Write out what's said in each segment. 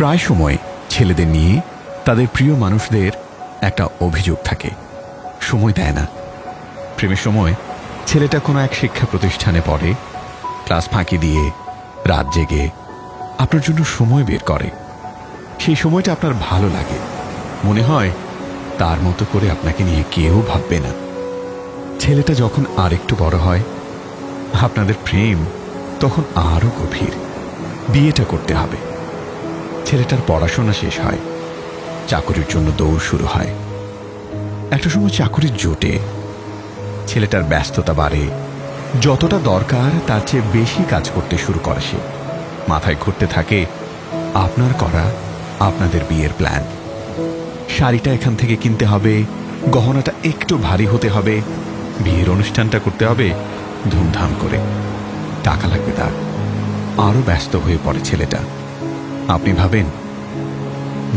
প্রায় সময় ছেলেদের নিয়ে তাদের প্রিয় মানুষদের একটা অভিযোগ থাকে, সময় দেয় না। প্রেমের সময় ছেলেটা কোনো এক শিক্ষা প্রতিষ্ঠানে পড়ে, ক্লাস ফাঁকি দিয়ে রাত জেগে আপনার জন্য সময় বের করে। সেই সময়টা আপনার ভালো লাগে, মনে হয় তার মতো করে আপনাকে নিয়ে কেউ ভাববে না। ছেলেটা যখন আর একটু বড় হয়, আপনাদের প্রেম তখন আরো গভীর। বিয়েটা করতে হবে। ছেলেটার পড়াশোনা শেষ হয়, চাকরির জন্য দৌড় শুরু হয়। একটা সময় চাকরির জোটে, ছেলেটার ব্যস্ততা বাড়ে, যতটা দরকার তার চেয়ে বেশি কাজ করতে শুরু করে সে। মাথায় ঘুরতে থাকে আপনার করা আপনাদের বিয়ের প্ল্যান। শাড়িটা এখান থেকে কিনতে হবে, গহনাটা একটু ভারী হতে হবে, বিয়ের অনুষ্ঠানটা করতে হবে ধুমধাম করে, টাকা লাগবে তার। আরো ব্যস্ত হয়ে পড়ে ছেলেটা। আপনি ভাবেন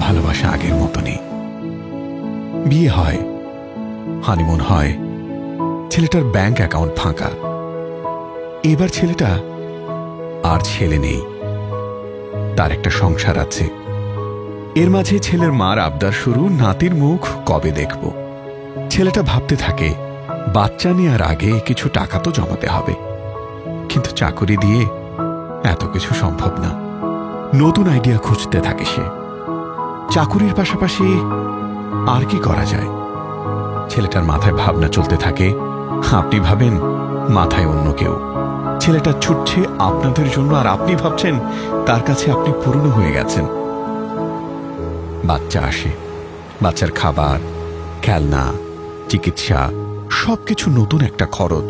ভালোবাসা আগের মতো নেই। বিয়ে হয়, হানিমুন হয়, ছেলেটার ব্যাংক অ্যাকাউন্ট ফাঁকা। এবার ছেলেটা আর ছেলে নেই, তার একটা সংসার আছে। এর মাঝে ছেলের মার আবদার শুরু, নাতির মুখ কবে দেখব। ছেলেটা ভাবতে থাকে বাচ্চা নেওয়ার আগে কিছু টাকা তো জমাতে হবে, কিন্তু চাকরি দিয়ে এত কিছু সম্ভব না। নতুন আইডিয়া খুঁজতে থাকে সে। চাকুরির পাশাপাশি আর কি করা যায়? ছেলেটার মাথায় ভাবনা চলতে থাকে। আপনি ভাবেন মাথায় অন্য কেউ। ছেলেটা ছুটছে আপনাদের জন্য, আর আপনি ভাবছেন তার কাছে আপনি পুরনো হয়ে গেছেন। বাচ্চা আসে, বাচ্চার খাবার, খেলনা, চিকিৎসা সবকিছু নতুন একটা খরচ।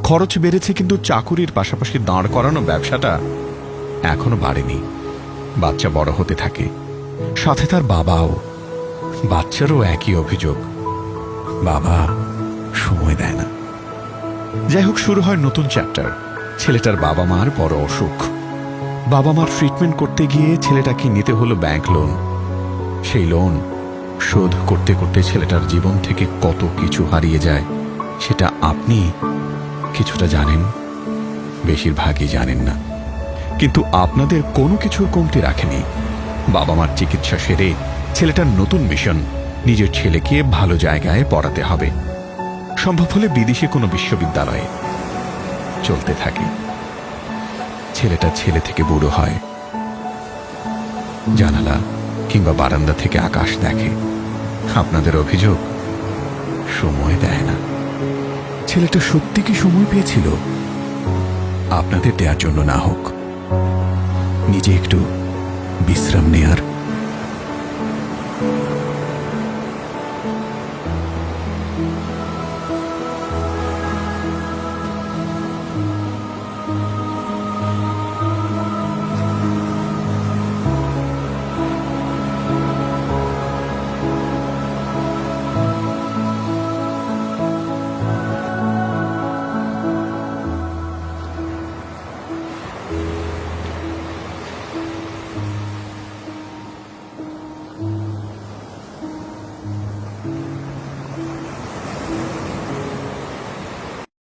খরচ বেড়েছে, কিন্তু চাকুরির পাশাপাশি দাঁড় করানো ব্যবসাটা এখনো বাড়েনি। বাচ্চা বড় হতে থাকে, সাথে তার বাবাও। বাচ্চারও একই অভিযোগ, বাবা সময় দেয় না। যাই হোক, শুরু হয় নতুন চ্যাপ্টার। ছেলেটার বাবা মার বড় অসুখ। বাবা মার ট্রিটমেন্ট করতে গিয়ে ছেলেটাকে নিতে হলো ব্যাংক লোন। সেই লোন শোধ করতে করতে ছেলেটার জীবন থেকে কত কিছু হারিয়ে যায় সেটা আপনি কিছুটা জানেন, বেশিরভাগই জানেন না। কিন্তু আপনাদের কোনো কিছুর কমতি রাখেনি। বাবা মার চিকিৎসা সেরে ছেলেটার নতুন মিশন, নিজের ছেলেকে ভালো জায়গায় পড়াতে হবে, সম্ভব হলে বিদেশে কোনো বিশ্ববিদ্যালয়ে। চলতে থাকে। ছেলেটা ছেলে থেকে বুড়ো হয়, জানালা কিংবা বারান্দা থেকে আকাশ দেখে। আপনাদের অভিযোগ সময় দেয় না। ছেলেটা সত্যি কি সময় পেয়েছিল? আপনাদের দেওয়ার জন্য না হোক, নিজে একটু বিশ্রাম নেয়ার।